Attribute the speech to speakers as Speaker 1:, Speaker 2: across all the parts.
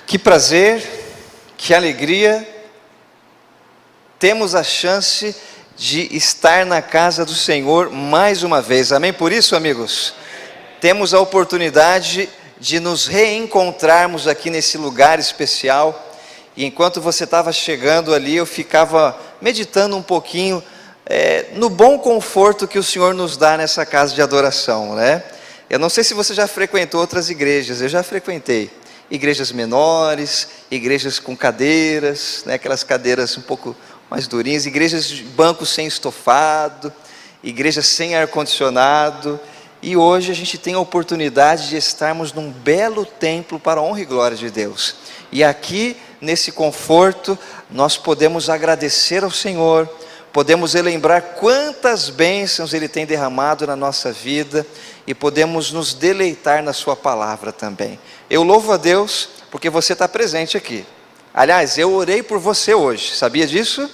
Speaker 1: Que prazer, que alegria, temos a chance de estar na casa do Senhor mais uma vez, amém? Por isso, amigos, temos a oportunidade de nos reencontrarmos aqui nesse lugar especial. E enquanto você estava chegando ali, eu ficava meditando um pouquinho no bom conforto que o Senhor nos dá nessa casa de adoração, né? Eu não sei se você já frequentou outras igrejas, eu já frequentei. Igrejas menores, igrejas com cadeiras, né, aquelas cadeiras um pouco mais durinhas, igrejas de bancos sem estofado, igrejas sem ar-condicionado, e hoje a gente tem a oportunidade de estarmos num belo templo para a honra e glória de Deus, e aqui nesse conforto nós podemos agradecer ao Senhor, podemos relembrar quantas bênçãos Ele tem derramado na nossa vida, e podemos nos deleitar na sua palavra também. Eu louvo a Deus porque você está presente aqui. Aliás, eu orei por você hoje, sabia disso?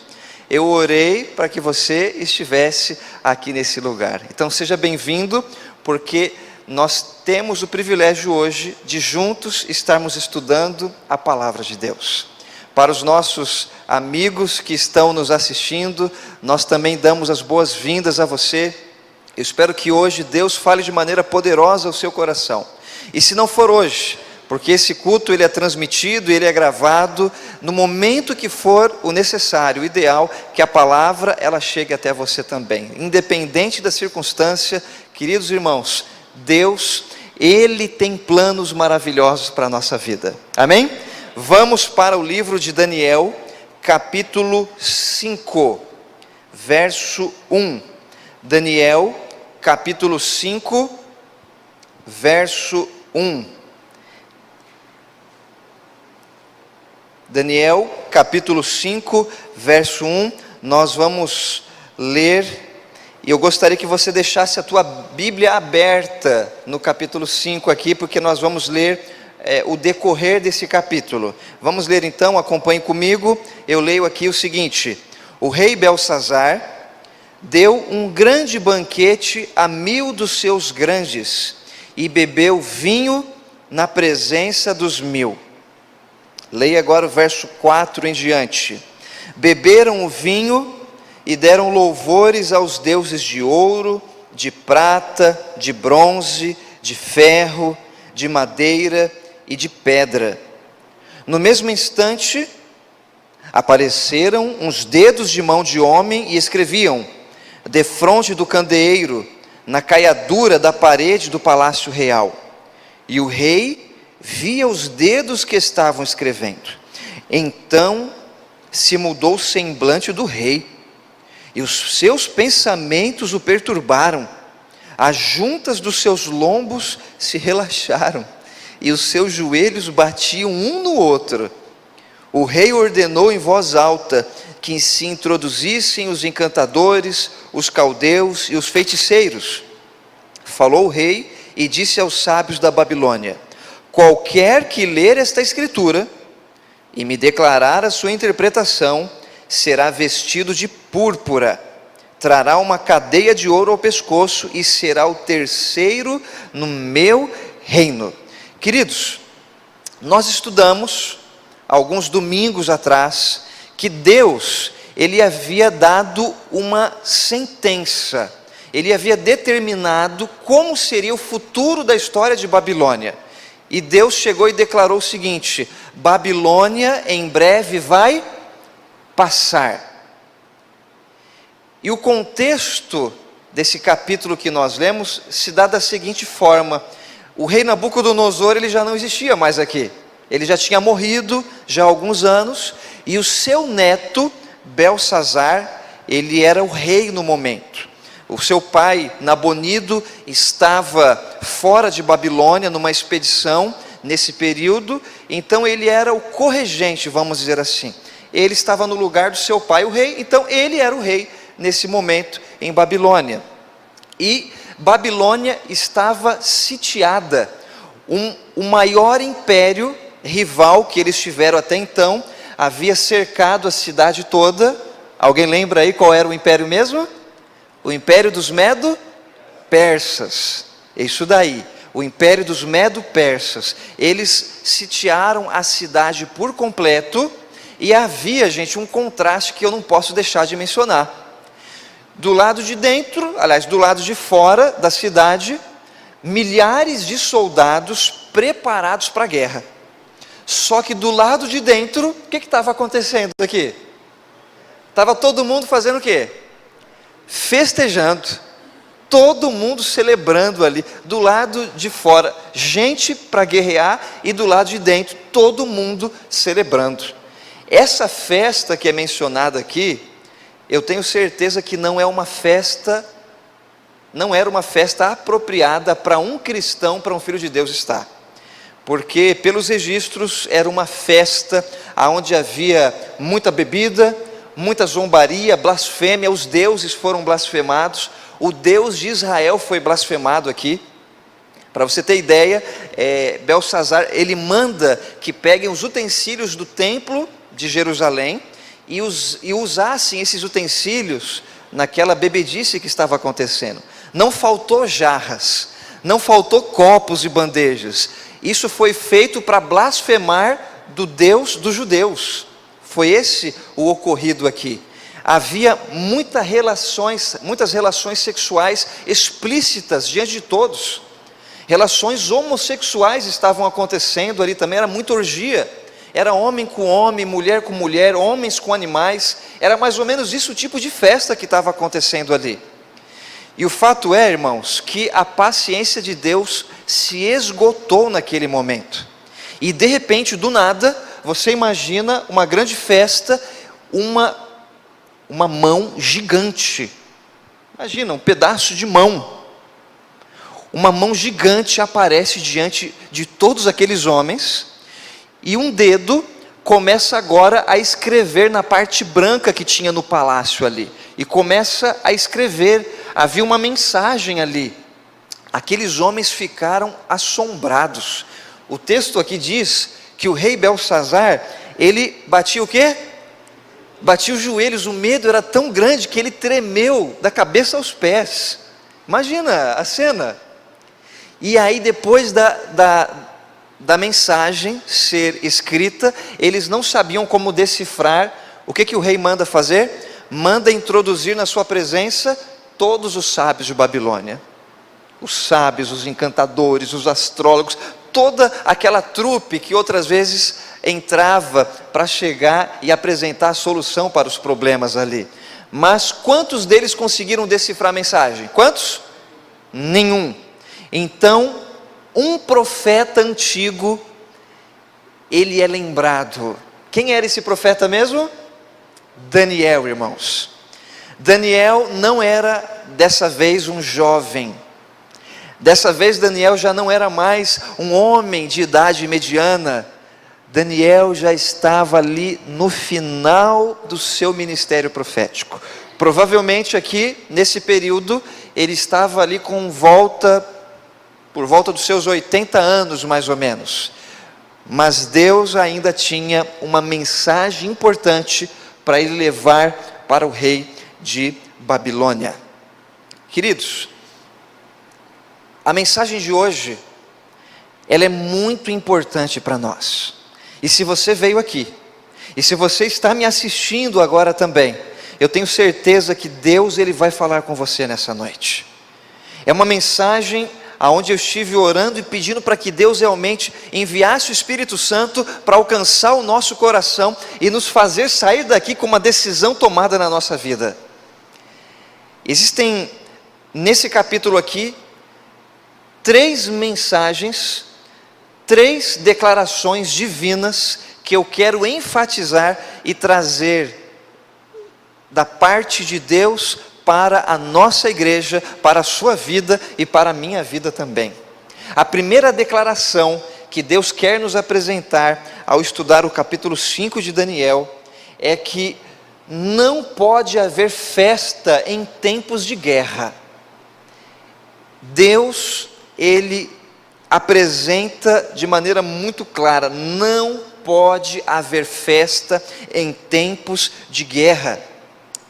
Speaker 1: Eu orei para que você estivesse aqui nesse lugar. Então seja bem-vindo, porque nós temos o privilégio hoje de juntos estarmos estudando a palavra de Deus. Para os nossos amigos que estão nos assistindo, nós também damos as boas-vindas a você. Eu espero que hoje Deus fale de maneira poderosa ao seu coração. E se não for hoje, porque esse culto ele é transmitido, ele é gravado, no momento que for o necessário, o ideal, que a palavra ela chegue até você também. Independente da circunstância, queridos irmãos, Deus, Ele tem planos maravilhosos para a nossa vida. Amém? Vamos para o livro de Daniel, capítulo 5, verso 1. Daniel, capítulo 5, verso 1. Daniel, capítulo 5, verso 1, nós vamos ler, e eu gostaria que você deixasse a tua Bíblia aberta no capítulo 5 aqui, porque nós vamos ler o decorrer desse capítulo. Vamos ler então, acompanhe comigo, eu leio aqui o seguinte: o rei Belsazar deu um grande banquete a 1000 dos seus grandes, e bebeu vinho na presença dos 1000. Leia agora o verso 4 em diante. Beberam o vinho e deram louvores aos deuses de ouro, de prata, de bronze, de ferro, de madeira e de pedra. No mesmo instante, apareceram uns dedos de mão de homem e escreviam defronte do candeeiro, na caiadura da parede do palácio real. E o rei via os dedos que estavam escrevendo. Então se mudou o semblante do rei, e os seus pensamentos o perturbaram. As juntas dos seus lombos se relaxaram, e os seus joelhos batiam um no outro. O rei ordenou em voz alta que se introduzissem os encantadores, os caldeus e os feiticeiros. Falou o rei e disse aos sábios da Babilônia: qualquer que ler esta escritura e me declarar a sua interpretação, será vestido de púrpura, trará uma cadeia de ouro ao pescoço e será o terceiro no meu reino. Queridos, nós estudamos alguns domingos atrás que Deus, Ele havia dado uma sentença, Ele havia determinado como seria o futuro da história de Babilônia, e Deus chegou e declarou o seguinte: Babilônia em breve vai passar. E o contexto desse capítulo que nós lemos se dá da seguinte forma: o rei Nabucodonosor ele já não existia mais aqui, ele já tinha morrido já há alguns anos, e o seu neto Belsazar, ele era o rei no momento. O seu pai Nabonido estava fora de Babilônia numa expedição nesse período, então ele era o corregente, vamos dizer assim. Ele estava no lugar do seu pai, o rei, então ele era o rei nesse momento em Babilônia. E Babilônia estava sitiada, o maior império rival que eles tiveram até então, havia cercado a cidade toda. Alguém lembra aí qual era o império mesmo? O império dos Medo-Persas, isso daí, o império dos Medo-Persas. Eles sitiaram a cidade por completo, e havia, gente, um contraste que eu não posso deixar de mencionar. Do lado de dentro, aliás, do lado de fora da cidade, milhares de soldados preparados para a guerra. Só que do lado de dentro, o que estava acontecendo aqui? Estava todo mundo fazendo o quê? Festejando, todo mundo celebrando ali, do lado de fora, gente para guerrear, e do lado de dentro, todo mundo celebrando. Essa festa que é mencionada aqui, eu tenho certeza que não era uma festa apropriada para um cristão, para um filho de Deus estar. Porque pelos registros era uma festa onde havia muita bebida, muita zombaria, blasfêmia, os deuses foram blasfemados, o Deus de Israel foi blasfemado aqui. Para você ter ideia, Belsazar, ele manda que peguem os utensílios do templo de Jerusalém e usassem esses utensílios naquela bebedice que estava acontecendo. Não faltou jarras, não faltou copos e bandejas. Isso foi feito para blasfemar do Deus dos judeus. Foi esse o ocorrido aqui. Havia muitas relações sexuais explícitas diante de todos. Relações homossexuais estavam acontecendo ali também, era muita orgia. Era homem com homem, mulher com mulher, homens com animais. Era mais ou menos isso o tipo de festa que estava acontecendo ali. E o fato é, irmãos, que a paciência de Deus se esgotou naquele momento. E de repente, do nada, você imagina uma grande festa, uma mão gigante. Imagina, um pedaço de mão. Uma mão gigante aparece diante de todos aqueles homens, e um dedo começa agora a escrever na parte branca que tinha no palácio ali. E começa a escrever, havia uma mensagem ali. Aqueles homens ficaram assombrados. O texto aqui diz que o rei Belsazar, ele batia o quê? Batia os joelhos, o medo era tão grande que ele tremeu da cabeça aos pés. Imagina a cena. E aí depois da mensagem ser escrita, eles não sabiam como decifrar. O que o rei manda fazer? Manda introduzir na sua presença todos os sábios de Babilônia. Os sábios, os encantadores, os astrólogos, toda aquela trupe que outras vezes entrava para chegar e apresentar a solução para os problemas ali. Mas quantos deles conseguiram decifrar a mensagem? Quantos? Nenhum. Então, um profeta antigo, ele é lembrado. Quem era esse profeta mesmo? Daniel, irmãos. Daniel não era dessa vez um jovem. Dessa vez Daniel já não era mais um homem de idade mediana. Daniel já estava ali no final do seu ministério profético. Provavelmente aqui, nesse período, ele estava ali por volta dos seus 80 anos mais ou menos. Mas Deus ainda tinha uma mensagem importante para ele levar para o rei de Babilônia. Queridos, a mensagem de hoje, ela é muito importante para nós. E se você veio aqui, e se você está me assistindo agora também, eu tenho certeza que Deus ele vai falar com você nessa noite. É uma mensagem aonde eu estive orando e pedindo para que Deus realmente enviasse o Espírito Santo para alcançar o nosso coração e nos fazer sair daqui com uma decisão tomada na nossa vida. Existem, nesse capítulo aqui, 3 mensagens, 3 declarações divinas que eu quero enfatizar e trazer da parte de Deus para a nossa igreja, para a sua vida e para a minha vida também. A primeira declaração que Deus quer nos apresentar ao estudar o capítulo 5 de Daniel é que não pode haver festa em tempos de guerra. Deus, Ele apresenta de maneira muito clara: não pode haver festa em tempos de guerra.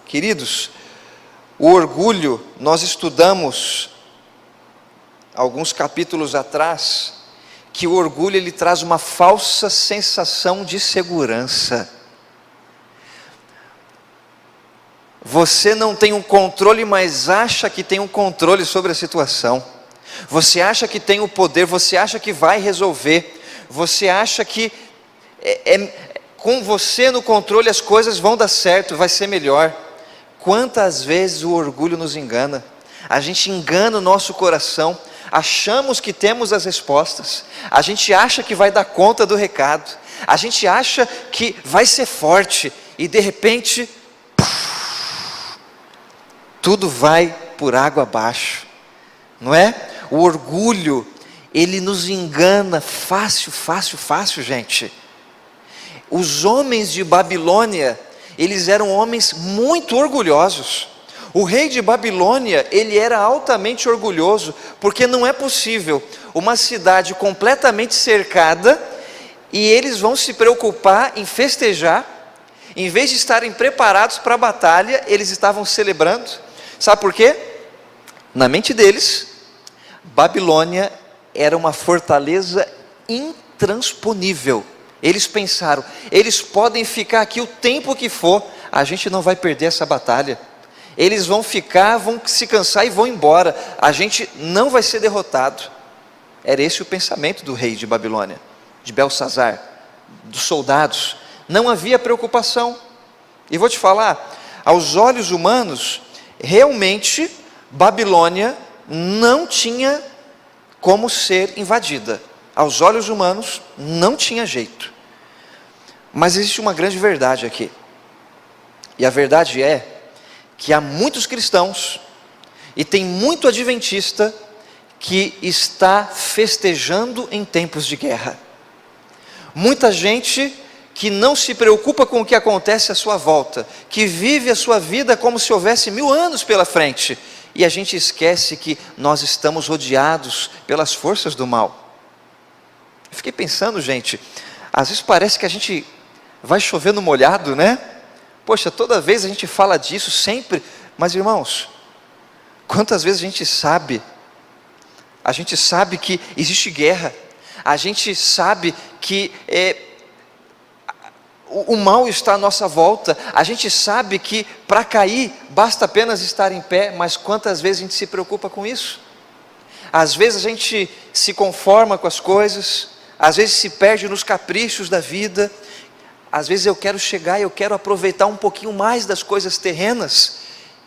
Speaker 1: Queridos, o orgulho, nós estudamos alguns capítulos atrás, que o orgulho ele traz uma falsa sensação de segurança. Você não tem um controle, mas acha que tem um controle sobre a situação. Você acha que tem o poder, você acha que vai resolver, você acha que com você no controle as coisas vão dar certo, vai ser melhor. Quantas vezes o orgulho nos engana? A gente engana o nosso coração, achamos que temos as respostas, a gente acha que vai dar conta do recado, a gente acha que vai ser forte, e de repente, tudo vai por água abaixo, não é? O orgulho, ele nos engana fácil, gente. Os homens de Babilônia, eles eram homens muito orgulhosos. O rei de Babilônia, ele era altamente orgulhoso, porque não é possível uma cidade completamente cercada, e eles vão se preocupar em festejar, em vez de estarem preparados para a batalha, eles estavam celebrando. Sabe por quê? Na mente deles, Babilônia era uma fortaleza intransponível. Eles pensaram, eles podem ficar aqui o tempo que for, a gente não vai perder essa batalha. Eles vão ficar, vão se cansar e vão embora, a gente não vai ser derrotado. Era esse o pensamento do rei de Babilônia, de Belsazar, dos soldados. Não havia preocupação. E vou te falar, aos olhos humanos, realmente Babilônia não tinha como ser invadida. Aos olhos humanos não tinha jeito. Mas existe uma grande verdade aqui. E a verdade é que há muitos cristãos e tem muito adventista que está festejando em tempos de guerra. Muita gente que não se preocupa com o que acontece à sua volta, que vive a sua vida como se houvesse 1000 anos pela frente, e a gente esquece que nós estamos rodeados pelas forças do mal. Eu fiquei pensando, gente, às vezes parece que a gente vai chover no molhado, né? Poxa, toda vez a gente fala disso sempre, mas irmãos, quantas vezes a gente sabe que existe guerra, a gente sabe que o mal está à nossa volta, a gente sabe que para cair basta apenas estar em pé, mas quantas vezes a gente se preocupa com isso? Às vezes a gente se conforma com as coisas, às vezes se perde nos caprichos da vida, às vezes eu quero chegar e eu quero aproveitar um pouquinho mais das coisas terrenas,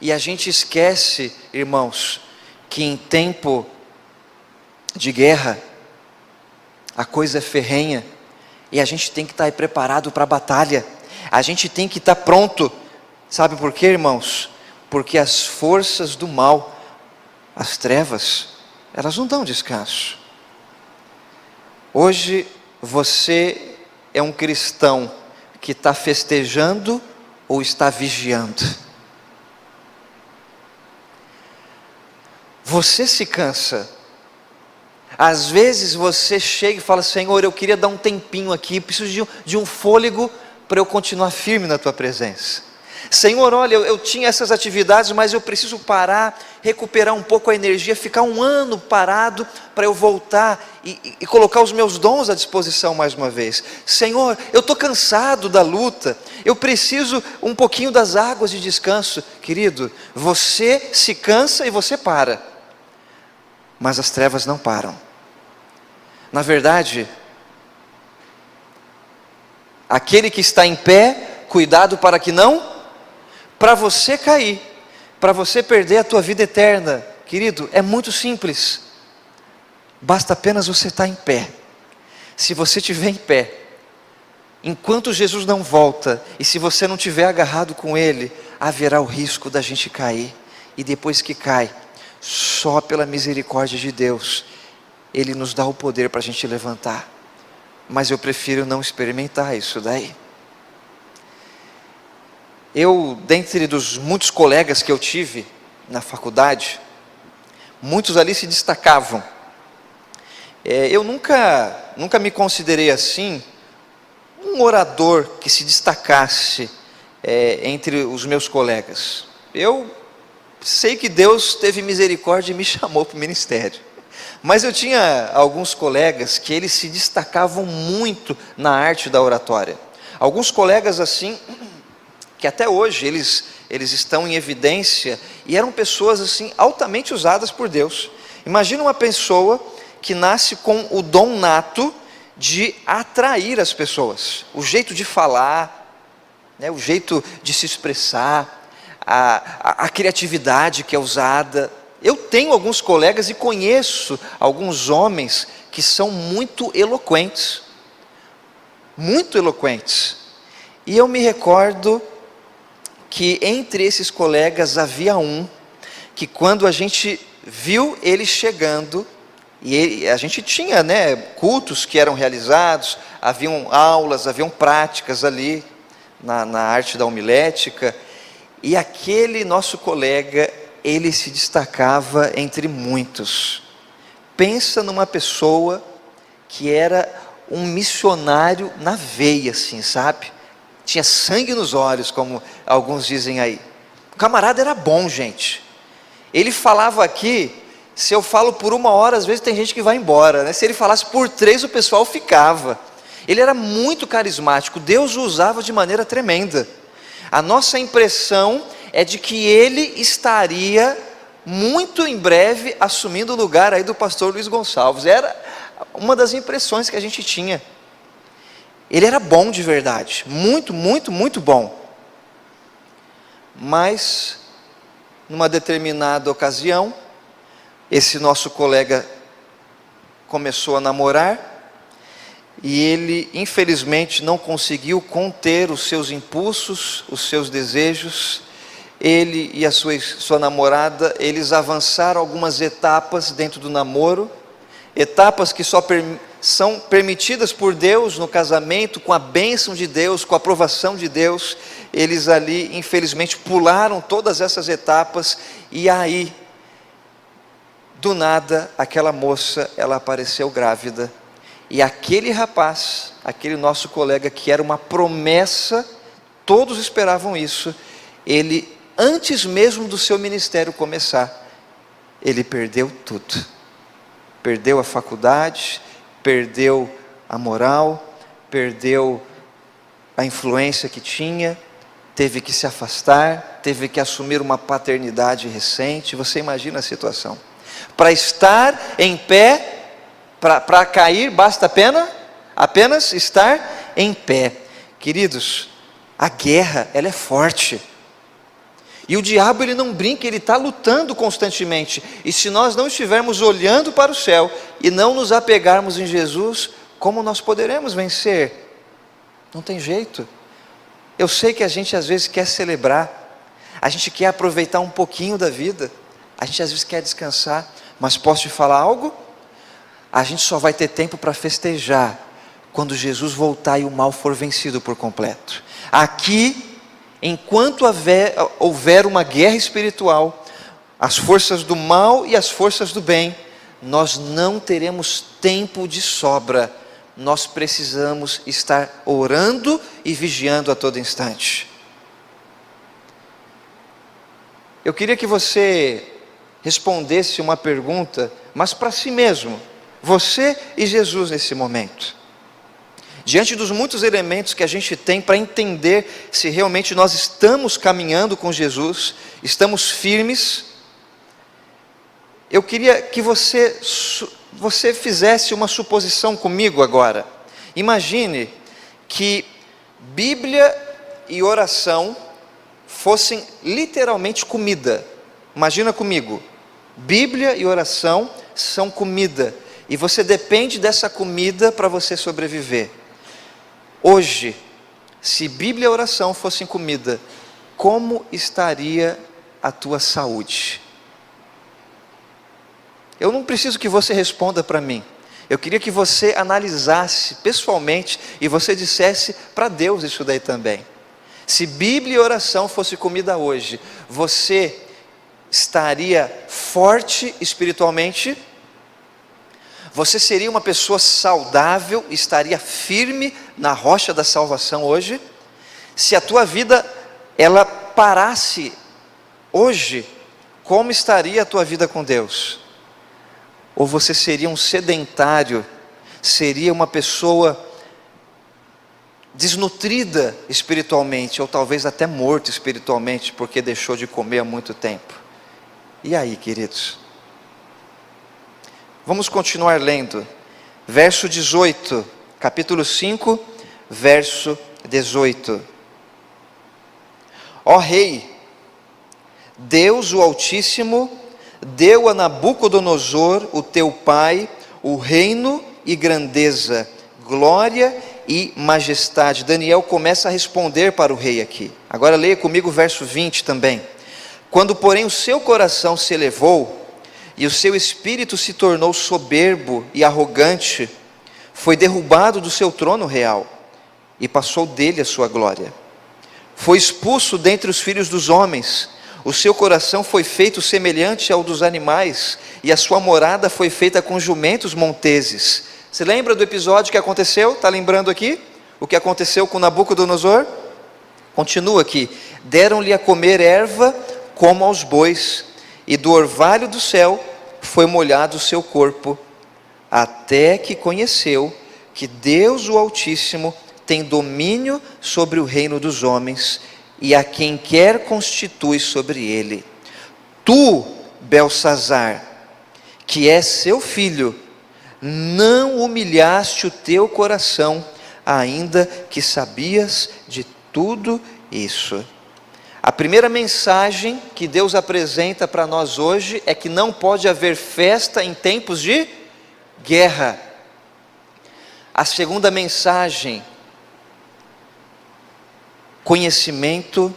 Speaker 1: e a gente esquece, irmãos, que em tempo de guerra, a coisa é ferrenha, e a gente tem que estar preparado para a batalha, a gente tem que estar pronto. Sabe por quê, irmãos? Porque as forças do mal, as trevas, elas não dão descanso. Hoje você é um cristão que está festejando ou está vigiando? Você se cansa. Às vezes você chega e fala: Senhor, eu queria dar um tempinho aqui, preciso de um fôlego para eu continuar firme na Tua presença. Senhor, olha, eu tinha essas atividades, mas eu preciso parar, recuperar um pouco a energia, ficar 1 ano parado para eu voltar e colocar os meus dons à disposição mais uma vez. Senhor, eu estou cansado da luta, eu preciso um pouquinho das águas de descanso. Querido, você se cansa e você para, mas as trevas não param. Na verdade, aquele que está em pé, cuidado para que não, para você cair, para você perder a tua vida eterna. Querido, é muito simples, basta apenas você estar em pé. Se você estiver em pé, enquanto Jesus não volta, e se você não estiver agarrado com Ele, haverá o risco da gente cair, e depois que cai, só pela misericórdia de Deus, Ele nos dá o poder para a gente levantar. mas eu prefiro não experimentar isso daí. Eu, dentre dos muitos colegas que eu tive na faculdade, muitos ali se destacavam. Eu nunca me considerei assim, um orador que se destacasse entre os meus colegas. Eu sei que Deus teve misericórdia e me chamou para o ministério. Mas eu tinha alguns colegas que eles se destacavam muito na arte da oratória. Alguns colegas assim, que até hoje eles estão em evidência e eram pessoas assim altamente usadas por Deus. Imagina uma pessoa que nasce com o dom nato de atrair as pessoas, o jeito de falar, né, o jeito de se expressar, a criatividade que é usada. Eu tenho alguns colegas e conheço alguns homens que são muito eloquentes, e eu me recordo que entre esses colegas havia um, que quando a gente viu ele chegando, e a gente tinha, né, cultos que eram realizados, haviam aulas, haviam práticas ali, na arte da homilética, e aquele nosso colega, ele se destacava entre muitos. Pensa numa pessoa que era um missionário na veia, assim, sabe? Tinha sangue nos olhos, como alguns dizem aí. O camarada era bom, gente. Ele falava aqui, se eu falo por 1 hora, às vezes tem gente que vai embora, né? Se ele falasse por 3, o pessoal ficava. Ele era muito carismático, Deus o usava de maneira tremenda. A nossa impressão é de que ele estaria muito em breve assumindo o lugar aí do pastor Luiz Gonçalves. Era uma das impressões que a gente tinha. Ele era bom de verdade, muito, muito, muito bom. Mas, numa determinada ocasião, esse nosso colega começou a namorar, e ele infelizmente não conseguiu conter os seus impulsos, os seus desejos. Ele e a sua namorada, eles avançaram algumas etapas dentro do namoro, etapas que só são permitidas por Deus no casamento, com a bênção de Deus, com a aprovação de Deus. Eles ali infelizmente pularam todas essas etapas, e aí do nada aquela moça, ela apareceu grávida, e aquele rapaz, aquele nosso colega que era uma promessa, todos esperavam isso, ele, antes mesmo do seu ministério começar, ele perdeu tudo. Perdeu a faculdade, perdeu a moral, perdeu a influência que tinha, teve que se afastar, teve que assumir uma paternidade recente. Você imagina a situação. Para estar em pé, para cair, basta apenas estar em pé. Queridos, a guerra, ela é forte. E o diabo, ele não brinca, ele está lutando constantemente. E se nós não estivermos olhando para o céu e não nos apegarmos em Jesus, como nós poderemos vencer? Não tem jeito. Eu sei que a gente às vezes quer celebrar, a gente quer aproveitar um pouquinho da vida, a gente às vezes quer descansar, mas posso te falar algo? A gente só vai ter tempo para festejar quando Jesus voltar e o mal for vencido por completo. Aqui, enquanto houver uma guerra espiritual, as forças do mal e as forças do bem, nós não teremos tempo de sobra. Nós precisamos estar orando e vigiando a todo instante. Eu queria que você respondesse uma pergunta, mas para si mesmo, você e Jesus nesse momento. Diante dos muitos elementos que a gente tem para entender se realmente nós estamos caminhando com Jesus, estamos firmes, eu queria que você fizesse uma suposição comigo agora. Imagine que Bíblia e oração fossem literalmente comida. Imagina comigo, Bíblia e oração são comida, e você depende dessa comida para você sobreviver. Hoje, se Bíblia e oração fossem comida, como estaria a tua saúde? Eu não preciso que você responda para mim, Eu queria que você analisasse pessoalmente e você dissesse para Deus isso daí também. Se Bíblia e oração fosse comida hoje, você estaria forte espiritualmente? Você seria uma pessoa saudável, estaria firme na rocha da salvação hoje? Se a tua vida, ela parasse hoje, como estaria a tua vida com Deus? Ou você seria um sedentário, seria uma pessoa desnutrida espiritualmente, ou talvez até morto espiritualmente, porque deixou de comer há muito tempo? E aí, queridos? Vamos continuar lendo, verso 18, capítulo 5, verso 18. Ó Rei, Deus o Altíssimo deu a Nabucodonosor, o teu pai, o reino e grandeza, glória e majestade. Daniel começa a responder para o rei aqui. Agora leia comigo o verso 20 também. Quando porém o seu coração se elevou, e o seu espírito se tornou soberbo e arrogante, foi derrubado do seu trono real, e passou dele a sua glória. Foi expulso dentre os filhos dos homens, o seu coração foi feito semelhante ao dos animais, e a sua morada foi feita com jumentos monteses. Você lembra do episódio que aconteceu? Está lembrando aqui? O que aconteceu com Nabucodonosor? Continua aqui. Deram-lhe a comer erva como aos bois, e do orvalho do céu foi molhado o seu corpo, até que conheceu que Deus o Altíssimo tem domínio sobre o reino dos homens, e a quem quer constitui sobre ele. Tu, Belsazar, que és seu filho, não humilhaste o teu coração, ainda que sabias de tudo isso. A primeira mensagem que Deus apresenta para nós hoje é que não pode haver festa em tempos de guerra. A segunda mensagem: conhecimento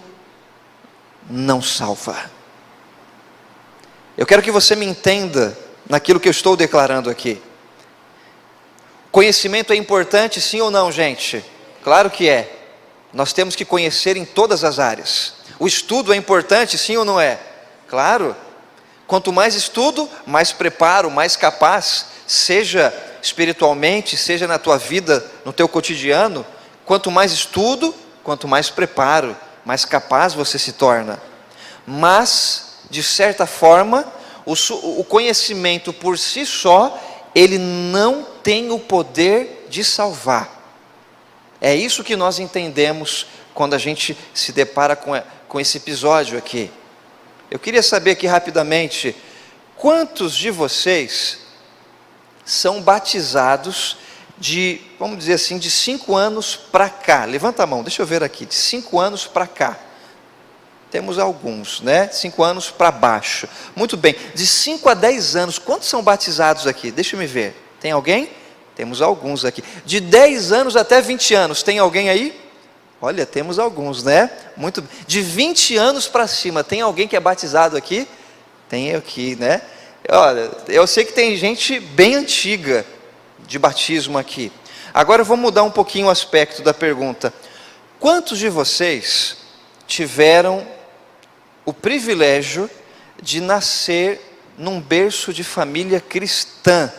Speaker 1: não salva. Eu quero que você me entenda naquilo que eu estou declarando aqui. Conhecimento é importante, sim ou não, gente? Claro que é. Nós temos que conhecer em todas as áreas. O estudo é importante, sim ou não é? Claro. Quanto mais estudo, mais preparo, mais capaz, seja espiritualmente, seja na tua vida, no teu cotidiano. Quanto mais estudo, quanto mais preparo, mais capaz você se torna. Mas, de certa forma, o conhecimento por si só, ele não tem o poder de salvar. É isso que nós entendemos quando a gente se depara com esse episódio aqui. Eu queria saber aqui rapidamente, quantos de vocês são batizados de, vamos dizer assim, de 5 anos para cá? Levanta a mão, deixa eu ver aqui, de 5 anos para cá. Temos alguns, né? 5 anos para baixo. Muito bem, de 5 a 10 anos, quantos são batizados aqui? Deixa eu me ver, tem alguém? Temos alguns aqui. De 10 anos até 20 anos, tem alguém aí? Olha, temos alguns, né? Muito bem. De 20 anos para cima, tem alguém que é batizado aqui? Tem aqui, né? Olha, eu sei que tem gente bem antiga de batismo aqui. Agora eu vou mudar um pouquinho o aspecto da pergunta. Quantos de vocês tiveram o privilégio de nascer num berço de família cristã?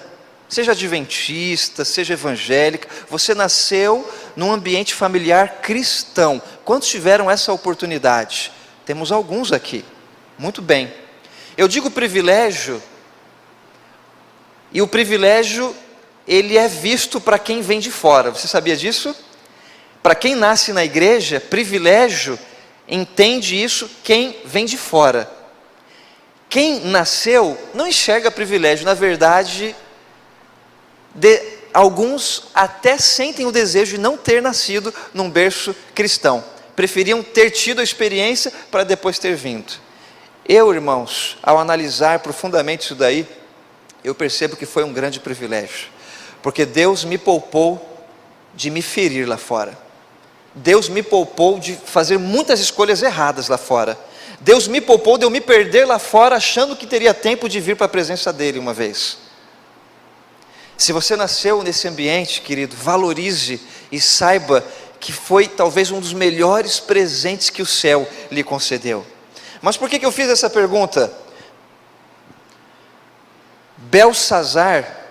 Speaker 1: Seja adventista, seja evangélica, você nasceu num ambiente familiar cristão. Quantos tiveram essa oportunidade? Temos alguns aqui. Muito bem. Eu digo privilégio, e o privilégio, ele é visto para quem vem de fora. Você sabia disso? Para quem nasce na igreja, privilégio, entende isso quem vem de fora. Quem nasceu não enxerga privilégio, na verdade, alguns até sentem o desejo de não ter nascido num berço cristão, preferiam ter tido a experiência para depois ter vindo. Eu, irmãos, ao analisar profundamente isso daí, eu percebo que foi um grande privilégio, porque Deus me poupou de me ferir lá fora. Deus me poupou de fazer muitas escolhas erradas lá fora. Deus me poupou de eu me perder lá fora, achando que teria tempo de vir para a presença dele uma vez. Se você nasceu nesse ambiente, querido, valorize e saiba que foi talvez um dos melhores presentes que o céu lhe concedeu. Mas por que eu fiz essa pergunta? Belsazar,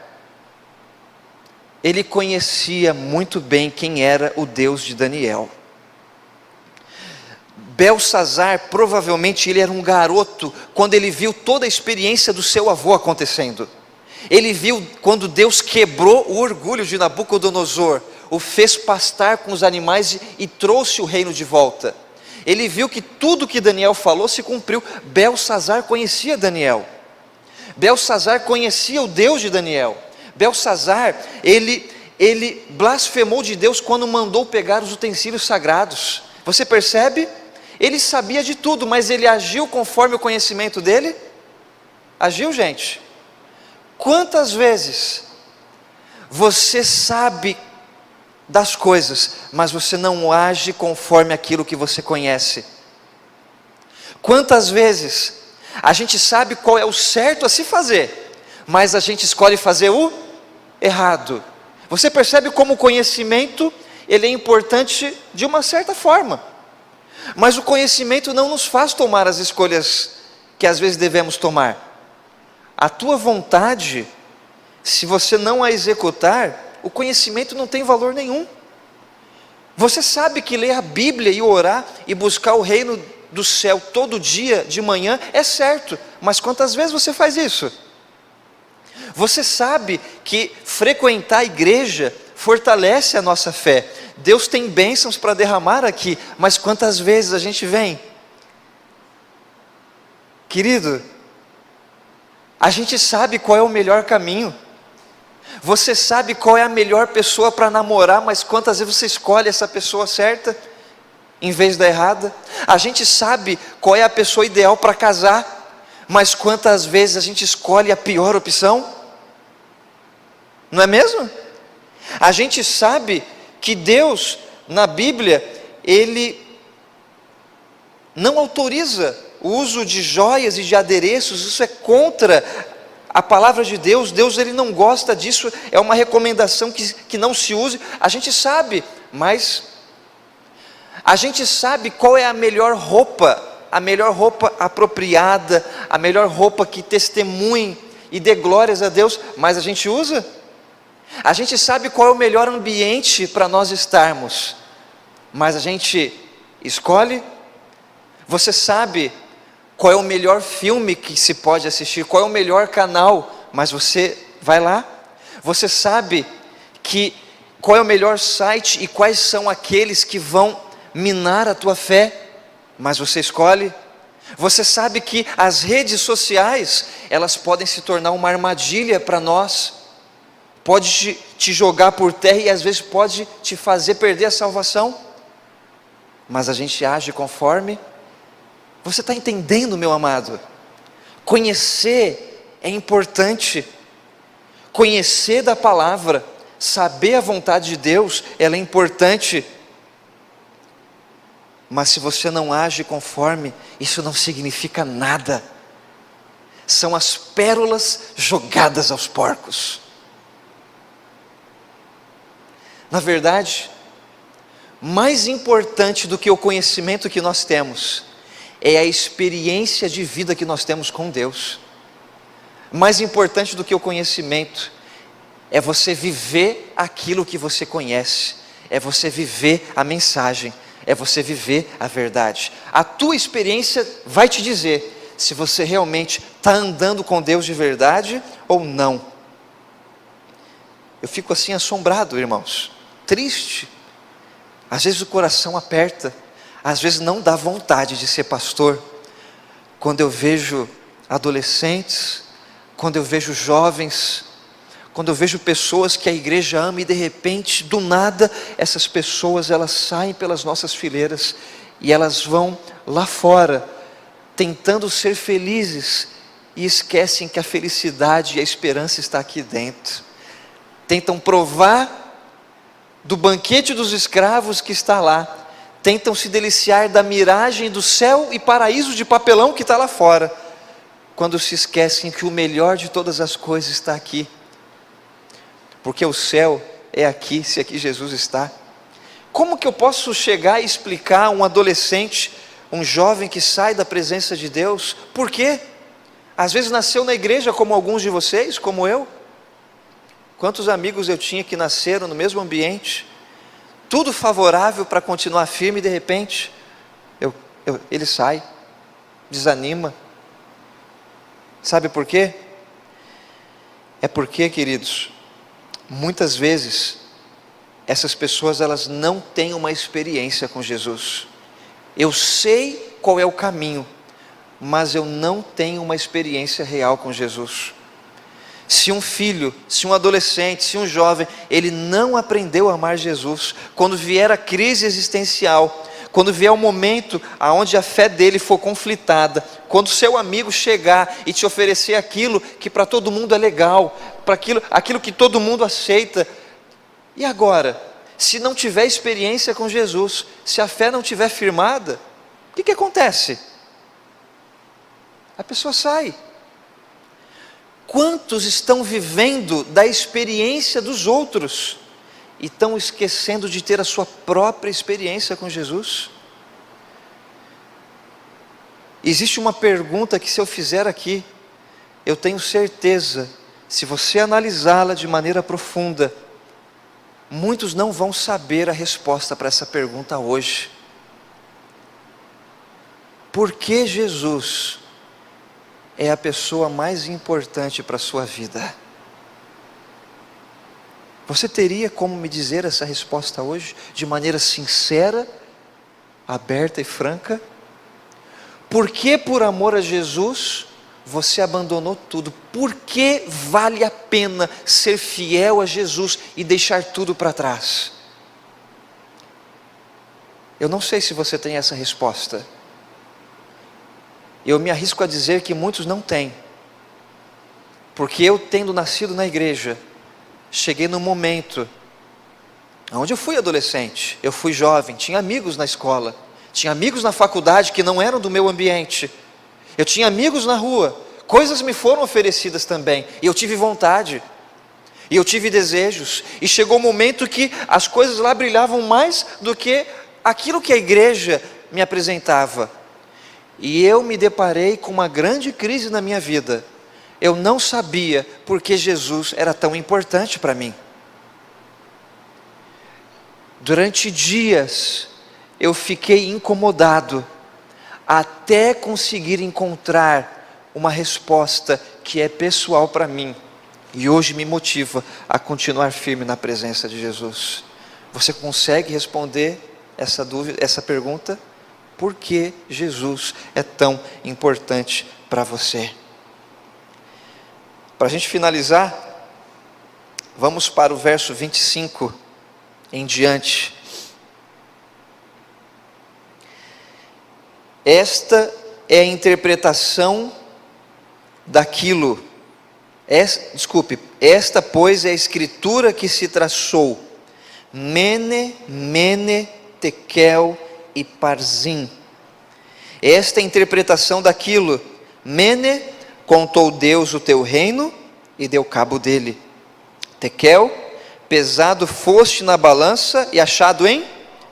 Speaker 1: ele conhecia muito bem quem era o Deus de Daniel. Belsazar, provavelmente ele era um garoto, quando ele viu toda a experiência do seu avô acontecendo. Ele viu quando Deus quebrou o orgulho de Nabucodonosor, o fez pastar com os animais e trouxe o reino de volta. Ele viu que tudo que Daniel falou se cumpriu. Belsazar conhecia Daniel. Belsazar conhecia o Deus de Daniel. Belsazar, ele blasfemou de Deus quando mandou pegar os utensílios sagrados. Você percebe? Ele sabia de tudo, mas ele agiu conforme o conhecimento dele? Agiu, gente? Quantas vezes você sabe das coisas, mas você não age conforme aquilo que você conhece? Quantas vezes a gente sabe qual é o certo a se fazer, mas a gente escolhe fazer o errado? Você percebe como o conhecimento, ele é importante de uma certa forma, mas o conhecimento não nos faz tomar as escolhas que às vezes devemos tomar. A tua vontade, se você não a executar, o conhecimento não tem valor nenhum. Você sabe que ler a Bíblia e orar e buscar o reino do céu todo dia de manhã é certo, mas quantas vezes você faz isso? Você sabe que frequentar a igreja fortalece a nossa fé. Deus tem bênçãos para derramar aqui, mas quantas vezes a gente vem? Querido, a gente sabe qual é o melhor caminho. Você sabe qual é a melhor pessoa para namorar, mas quantas vezes você escolhe essa pessoa certa em vez da errada? A gente sabe qual é a pessoa ideal para casar, mas quantas vezes a gente escolhe a pior opção? Não é mesmo? A gente sabe que Deus, na Bíblia, Ele não autoriza o uso de joias e de adereços. Isso é contra a palavra de Deus. Deus, ele não gosta disso, é uma recomendação que não se use. A gente sabe, mas a gente sabe qual é a melhor roupa apropriada, a melhor roupa que testemunhe e dê glórias a Deus, mas a gente usa. A gente sabe qual é o melhor ambiente para nós estarmos, mas a gente escolhe. Você sabe qual é o melhor filme que se pode assistir, qual é o melhor canal, mas você vai lá. Você sabe qual é o melhor site e quais são aqueles que vão minar a tua fé, mas você escolhe. Você sabe que as redes sociais, elas podem se tornar uma armadilha para nós, pode te jogar por terra e às vezes pode te fazer perder a salvação, mas a gente age conforme. Você está entendendo, meu amado? Conhecer é importante, conhecer da palavra, saber a vontade de Deus, ela é importante, mas se você não age conforme, isso não significa nada. São as pérolas jogadas aos porcos. Na verdade, mais importante do que o conhecimento que nós temos, é a experiência de vida que nós temos com Deus. Mais importante do que o conhecimento, é você viver aquilo que você conhece, é você viver a mensagem, é você viver a verdade. A tua experiência vai te dizer se você realmente está andando com Deus de verdade ou não. Eu fico assim assombrado, irmãos, triste. Às vezes o coração aperta, às vezes não dá vontade de ser pastor, quando eu vejo adolescentes, quando eu vejo jovens, quando eu vejo pessoas que a igreja ama e de repente, do nada, essas pessoas elas saem pelas nossas fileiras e elas vão lá fora, tentando ser felizes e esquecem que a felicidade e a esperança está aqui dentro. Tentam provar do banquete dos escravos que está lá, tentam se deliciar da miragem do céu e paraíso de papelão que está lá fora, quando se esquecem que o melhor de todas as coisas está aqui. porque o céu é aqui, se aqui Jesus está. Como que eu posso chegar e explicar a um adolescente, um jovem que sai da presença de Deus? Por quê? Às vezes nasceu na igreja como alguns de vocês, como eu. Quantos amigos eu tinha que nasceram no mesmo ambiente, tudo favorável para continuar firme, e de repente ele sai, desanima. Sabe por quê? É porque, queridos, muitas vezes essas pessoas elas não têm uma experiência com Jesus. Eu sei qual é o caminho, mas eu não tenho uma experiência real com Jesus. Se um filho, se um adolescente, se um jovem, ele não aprendeu a amar Jesus, quando vier a crise existencial, quando vier o momento onde a fé dele for conflitada, quando seu amigo chegar e te oferecer aquilo que para todo mundo é legal, para aquilo que todo mundo aceita, e agora, se não tiver experiência com Jesus, se a fé não tiver firmada, o que acontece? A pessoa sai. Quantos estão vivendo da experiência dos outros e estão esquecendo de ter a sua própria experiência com Jesus? Existe uma pergunta que, se eu fizer aqui, eu tenho certeza, se você analisá-la de maneira profunda, muitos não vão saber a resposta para essa pergunta hoje. Por que Jesus é a pessoa mais importante para a sua vida? Você teria como me dizer essa resposta hoje, de maneira sincera, aberta e franca? Por que, por amor a Jesus, você abandonou tudo? Por que vale a pena ser fiel a Jesus e deixar tudo para trás? Eu não sei se você tem essa resposta. Eu me arrisco a dizer que muitos não têm, porque eu, tendo nascido na igreja, cheguei num momento onde eu fui adolescente, eu fui jovem, tinha amigos na escola, tinha amigos na faculdade que não eram do meu ambiente, eu tinha amigos na rua, coisas me foram oferecidas também, e eu tive vontade, e eu tive desejos, e chegou um momento que as coisas lá brilhavam mais do que aquilo que a igreja me apresentava. E eu me deparei com uma grande crise na minha vida. Eu não sabia porque Jesus era tão importante para mim. Durante dias eu fiquei incomodado, até conseguir encontrar uma resposta que é pessoal para mim, e hoje me motiva a continuar firme na presença de Jesus. Você consegue responder essa dúvida, essa pergunta? Por que Jesus é tão importante para você? Para a gente finalizar, vamos para o verso 25 em diante. Esta é a interpretação daquilo, esta pois é a escritura que se traçou, mene, tekel e parzim. Esta é a interpretação daquilo, mene, contou Deus o teu reino e deu cabo dele. Tekel, pesado foste na balança e achado em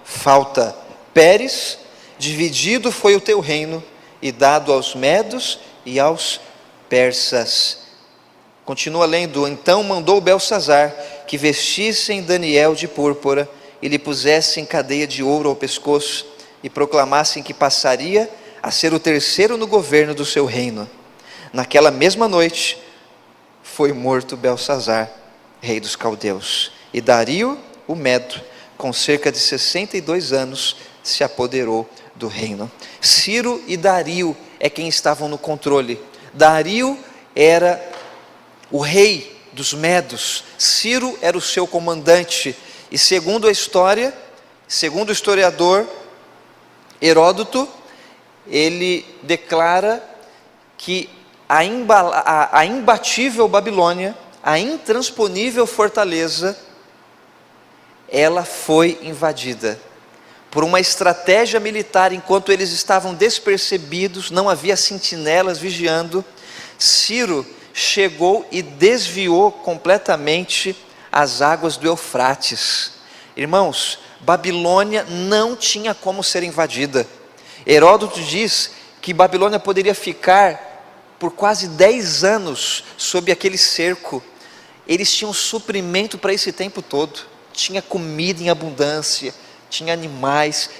Speaker 1: falta. Peres, dividido foi o teu reino e dado aos medos e aos persas. Continua lendo. Então mandou Belsazar que vestissem Daniel de púrpura e lhe pusessem cadeia de ouro ao pescoço e proclamassem que passaria a ser o terceiro no governo do seu reino. Naquela mesma noite foi morto Belsazar, rei dos caldeus, e Dario, o Medo, com cerca de 62 anos, se apoderou do reino. Ciro e Dario é quem estavam no controle. Dario era o rei dos Medos, Ciro era o seu comandante, e segundo a história, segundo o historiador Heródoto, ele declara que a imbatível Babilônia, a intransponível fortaleza, ela foi invadida por uma estratégia militar. Enquanto eles estavam despercebidos, não havia sentinelas vigiando, Ciro chegou e desviou completamente as águas do Eufrates. Irmãos, Babilônia não tinha como ser invadida. Heródoto diz que Babilônia poderia ficar por quase 10 anos sob aquele cerco. Eles tinham suprimento para esse tempo todo. Tinha comida em abundância, tinha animais.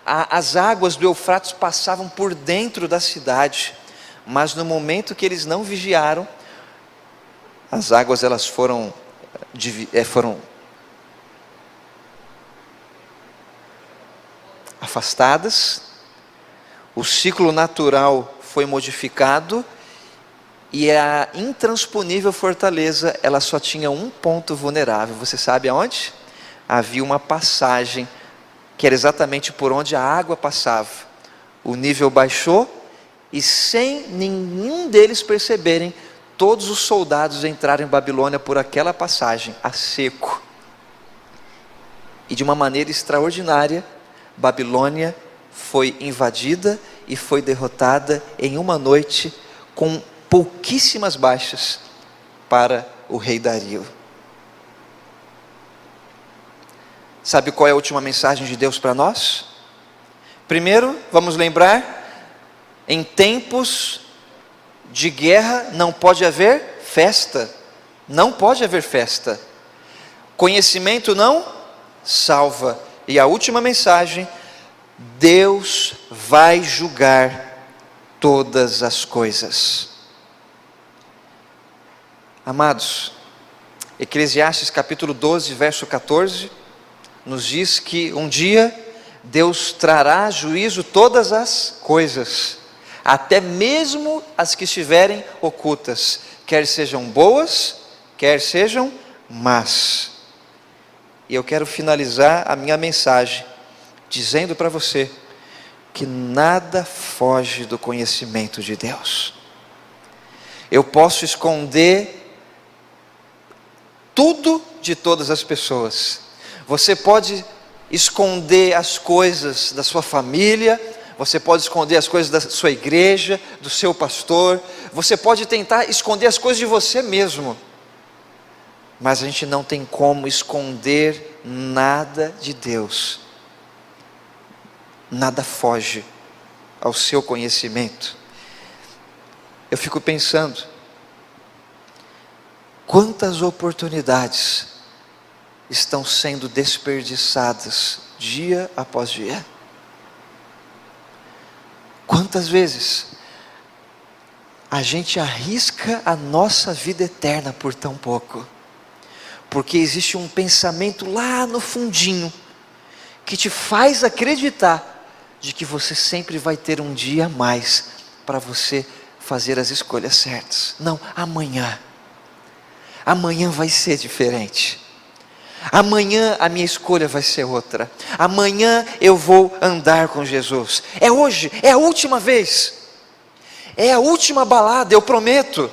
Speaker 1: As águas do Eufrates passavam por dentro da cidade. Mas no momento que eles não vigiaram, as águas elas foram afastadas, o ciclo natural foi modificado, e a intransponível fortaleza, ela só tinha um ponto vulnerável. Você sabe aonde? Havia uma passagem, que era exatamente por onde a água passava. O nível baixou, e sem nenhum deles perceberem, todos os soldados entraram em Babilônia por aquela passagem, a seco. E de uma maneira extraordinária, Babilônia foi invadida e foi derrotada em uma noite, com pouquíssimas baixas para o rei Dario. Sabe qual é a última mensagem de Deus para nós? Primeiro, vamos lembrar, em tempos de guerra não pode haver festa. Não pode haver festa. Conhecimento não salva. E a última mensagem: Deus vai julgar todas as coisas. Amados, Eclesiastes capítulo 12, verso 14, nos diz que um dia Deus trará a juízo todas as coisas, até mesmo as que estiverem ocultas, quer sejam boas, quer sejam más. E eu quero finalizar a minha mensagem dizendo para você que nada foge do conhecimento de Deus. Eu posso esconder tudo de todas as pessoas. Você pode esconder as coisas da sua família, você pode esconder as coisas da sua igreja, do seu pastor, você pode tentar esconder as coisas de você mesmo, mas a gente não tem como esconder nada de Deus. Nada foge ao seu conhecimento. Eu fico pensando, quantas oportunidades estão sendo desperdiçadas dia após dia? Quantas vezes a gente arrisca a nossa vida eterna por tão pouco? Porque existe um pensamento lá no fundinho que te faz acreditar de que você sempre vai ter um dia a mais para você fazer as escolhas certas. Não, amanhã vai ser diferente. Amanhã a minha escolha vai ser outra. Amanhã eu vou andar com Jesus. É hoje, é a última vez. É a última balada, eu prometo.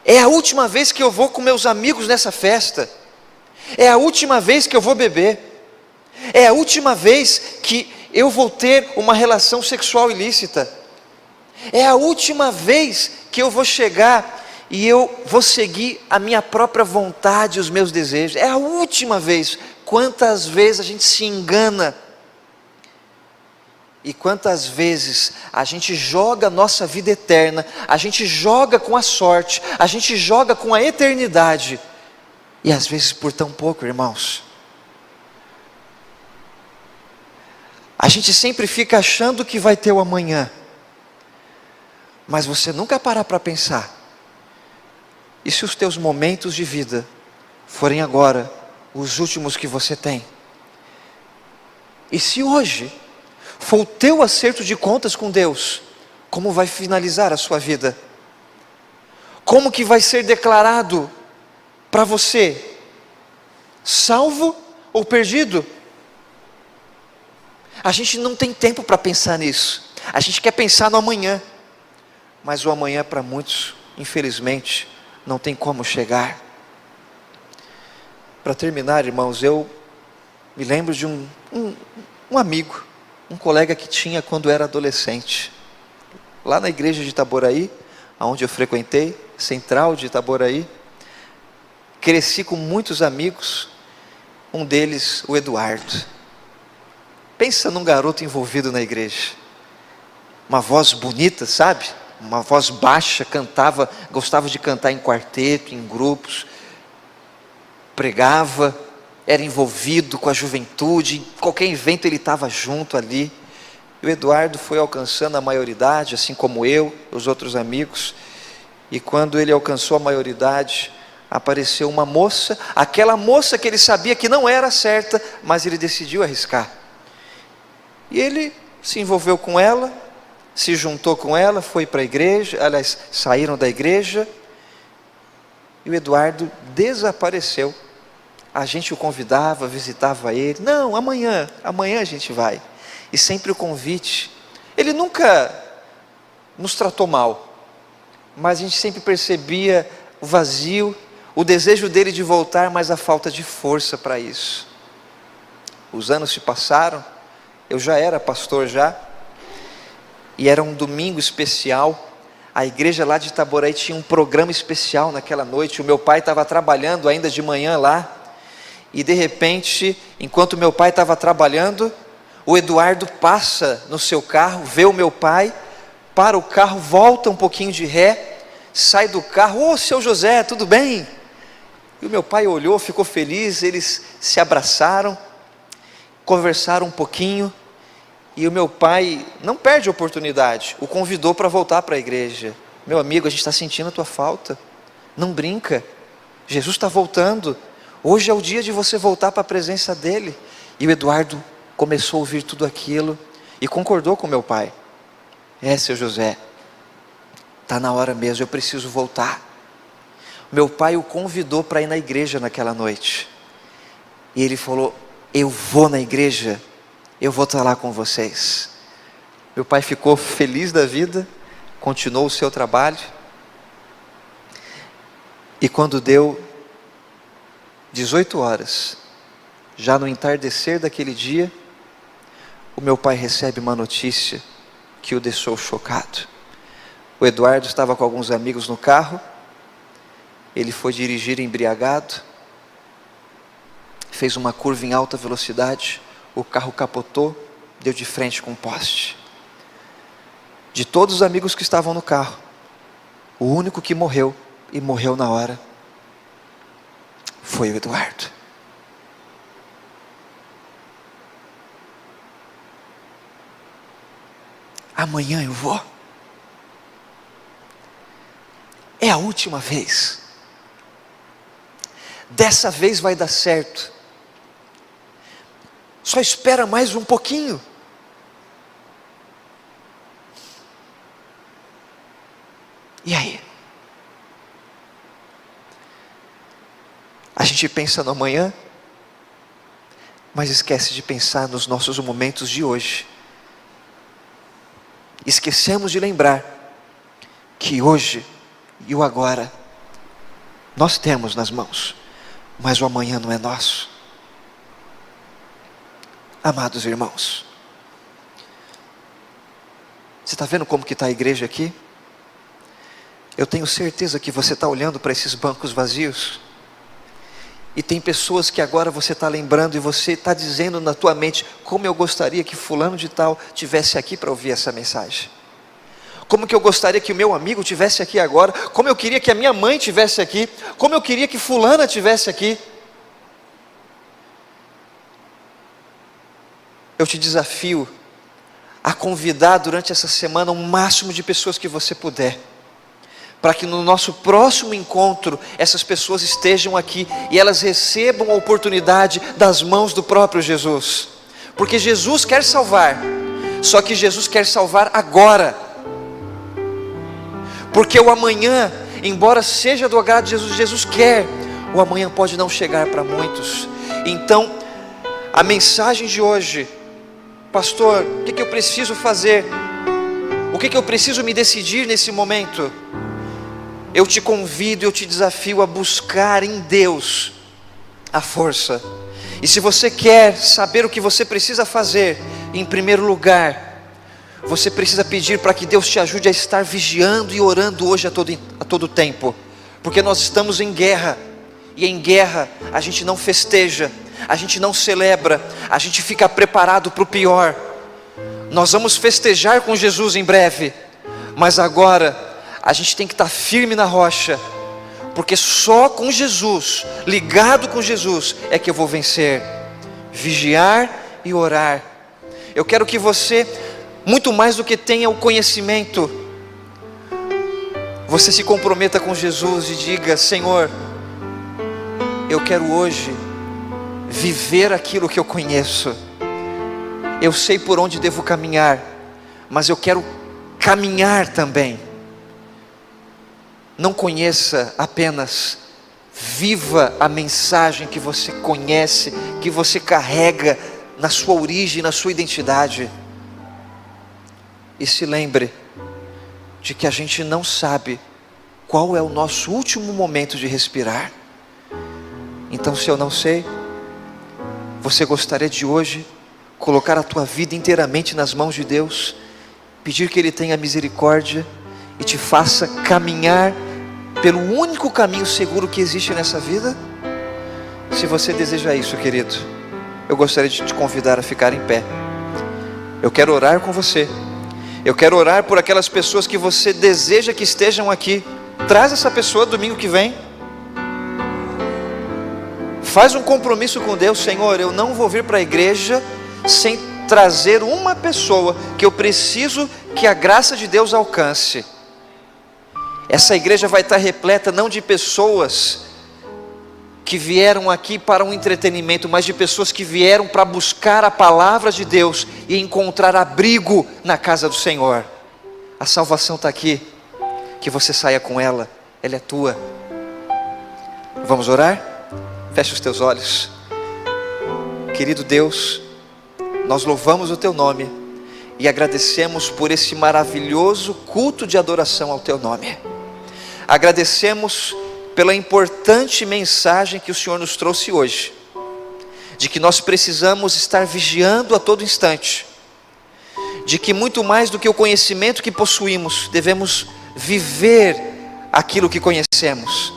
Speaker 1: É a última vez que eu vou com meus amigos nessa festa. É a última vez que eu vou beber. É a última vez que eu vou ter uma relação sexual ilícita. É a última vez que eu vou chegar e eu vou seguir a minha própria vontade, os meus desejos. É a última vez. Quantas vezes a gente se engana, e quantas vezes a gente joga a nossa vida eterna, a gente joga com a sorte, a gente joga com a eternidade, e às vezes por tão pouco, irmãos. A gente sempre fica achando que vai ter o amanhã, mas você nunca parar para pensar, e se os teus momentos de vida forem agora os últimos que você tem? E se hoje for o teu acerto de contas com Deus, como vai finalizar a sua vida? Como que vai ser declarado para você? Salvo ou perdido? A gente não tem tempo para pensar nisso. A gente quer pensar no amanhã, mas o amanhã para muitos, infelizmente, não tem como chegar. Para terminar, irmãos, eu me lembro de um amigo, um colega que tinha quando era adolescente, lá na igreja de Itaboraí, onde eu frequentei, central de Itaboraí. cresci com muitos amigos, um deles o Eduardo. Pensa num garoto envolvido na igreja, uma voz bonita, sabe? Uma voz baixa, cantava, gostava de cantar em quarteto, em grupos, pregava, era envolvido com a juventude, em qualquer evento ele estava junto ali. E o Eduardo foi alcançando a maioridade, assim como eu, os outros amigos, e quando ele alcançou a maioridade, apareceu uma moça, aquela moça que ele sabia que não era certa, mas ele decidiu arriscar. E ele se envolveu com ela, se juntou com ela, foi para a igreja, aliás, saíram da igreja, e o Eduardo desapareceu. A gente o convidava, visitava ele, não, amanhã a gente vai. E sempre o convite. Ele nunca nos tratou mal, mas a gente sempre percebia o vazio, o desejo dele de voltar, mas a falta de força para isso. Os anos se passaram, eu já era pastor já, e era um domingo especial, a igreja lá de Itaboraí tinha um programa especial naquela noite, o meu pai estava trabalhando ainda de manhã lá, e de repente, enquanto meu pai estava trabalhando, o Eduardo passa no seu carro, vê o meu pai, para o carro, volta um pouquinho de ré, sai do carro, ô seu José, tudo bem? E o meu pai olhou, ficou feliz, eles se abraçaram, conversaram um pouquinho, e o meu pai não perde a oportunidade, o convidou para voltar para a igreja. Meu amigo, a gente está sentindo a tua falta, não brinca, Jesus está voltando, hoje é o dia de você voltar para a presença dele. E o Eduardo começou a ouvir tudo aquilo, e concordou com meu pai, seu José, está na hora mesmo, eu preciso voltar. Meu pai o convidou para ir na igreja naquela noite, e ele falou, eu vou na igreja, eu vou estar lá com vocês. Meu pai ficou feliz da vida, continuou o seu trabalho, e quando deu 18 horas, já no entardecer daquele dia, o meu pai recebe uma notícia que o deixou chocado. O Eduardo estava com alguns amigos no carro, ele foi dirigir embriagado, fez uma curva em alta velocidade, o carro capotou, deu de frente com um poste. De todos os amigos que estavam no carro, o único que morreu, e morreu na hora, foi o Eduardo. Amanhã eu vou. É a última vez. Dessa vez vai dar certo. Só espera mais um pouquinho. E aí? A gente pensa no amanhã, mas esquece de pensar nos nossos momentos de hoje. Esquecemos de lembrar que hoje e o agora nós temos nas mãos, mas o amanhã não é nosso. Amados irmãos, você está vendo como que está a igreja aqui? Eu tenho certeza que você está olhando para esses bancos vazios, e tem pessoas que agora você está lembrando, e você está dizendo na tua mente, como eu gostaria que fulano de tal tivesse aqui para ouvir essa mensagem. Como que eu gostaria que o meu amigo tivesse aqui agora, como eu queria que a minha mãe tivesse aqui, como eu queria que fulana tivesse aqui. Eu te desafio a convidar durante essa semana o máximo de pessoas que você puder, para que no nosso próximo encontro, essas pessoas estejam aqui, e elas recebam a oportunidade das mãos do próprio Jesus, porque Jesus quer salvar, só que Jesus quer salvar agora, porque o amanhã, embora seja do agrado de Jesus, Jesus quer, o amanhã pode não chegar para muitos. Então, a mensagem de hoje, pastor, o que eu preciso fazer? O que eu preciso me decidir nesse momento? Eu te convido, eu te desafio a buscar em Deus a força. E se você quer saber o que você precisa fazer, em primeiro lugar, você precisa pedir para que Deus te ajude a estar vigiando e orando hoje a todo tempo, porque nós estamos em guerra, E em guerra a gente não festeja, a gente não celebra, a gente fica preparado para o pior. Nós vamos festejar com Jesus em breve, mas agora a gente tem que estar firme na rocha, porque só com Jesus, ligado com Jesus, é que eu vou vencer. Vigiar e orar. Eu quero que você, muito mais do que tenha o conhecimento, você se comprometa com Jesus e diga: Senhor, eu quero hoje viver aquilo que eu conheço. Eu sei por onde devo caminhar, mas eu quero caminhar também. Não conheça apenas, viva a mensagem que você conhece, que você carrega na sua origem, na sua identidade. E se lembre de que a gente não sabe qual é o nosso último momento de respirar. Então, se eu não sei, você gostaria de hoje colocar a tua vida inteiramente nas mãos de Deus, pedir que Ele tenha misericórdia e te faça caminhar pelo único caminho seguro que existe nessa vida? Se você deseja isso, querido, eu gostaria de te convidar a ficar em pé. Eu quero orar com você. Eu quero orar por aquelas pessoas que você deseja que estejam aqui. Traz essa pessoa domingo que vem. Faz um compromisso com Deus: Senhor, eu não vou vir para a igreja sem trazer uma pessoa que eu preciso que a graça de Deus alcance. Essa igreja vai estar repleta não de pessoas que vieram aqui para um entretenimento, mas de pessoas que vieram para buscar a palavra de Deus e encontrar abrigo na casa do Senhor. A salvação está aqui, que você saia com ela, ela é tua. Vamos orar? Feche os teus olhos. Querido Deus, nós louvamos o Teu nome e agradecemos por esse maravilhoso culto de adoração ao Teu nome. Agradecemos pela importante mensagem que o Senhor nos trouxe hoje, de que nós precisamos estar vigiando a todo instante, de que muito mais do que o conhecimento que possuímos, devemos viver aquilo que conhecemos,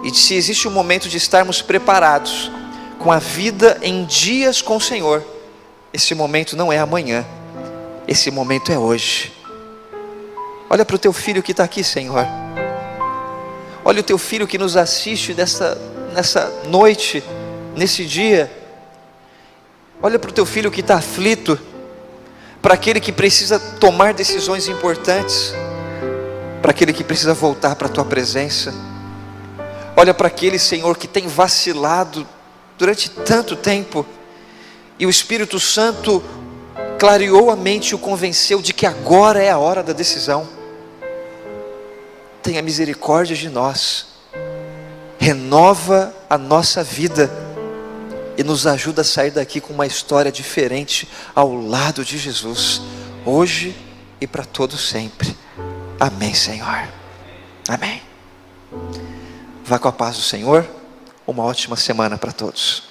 Speaker 1: e se existe um momento de estarmos preparados com a vida em dias com o Senhor, esse momento não é amanhã, esse momento é hoje. Olha para o Teu filho que está aqui, Senhor. Olha o Teu filho que nos assiste nessa noite, nesse dia. Olha para o Teu filho que está aflito, para aquele que precisa tomar decisões importantes, para aquele que precisa voltar para a Tua presença. Olha para aquele, Senhor, que tem vacilado durante tanto tempo, e o Espírito Santo clareou a mente e o convenceu de que agora é a hora da decisão. Tenha misericórdia de nós, renova a nossa vida e nos ajuda a sair daqui com uma história diferente ao lado de Jesus, hoje e para todo sempre. Amém, Senhor. Amém. Vá com a paz do Senhor. Uma ótima semana para todos.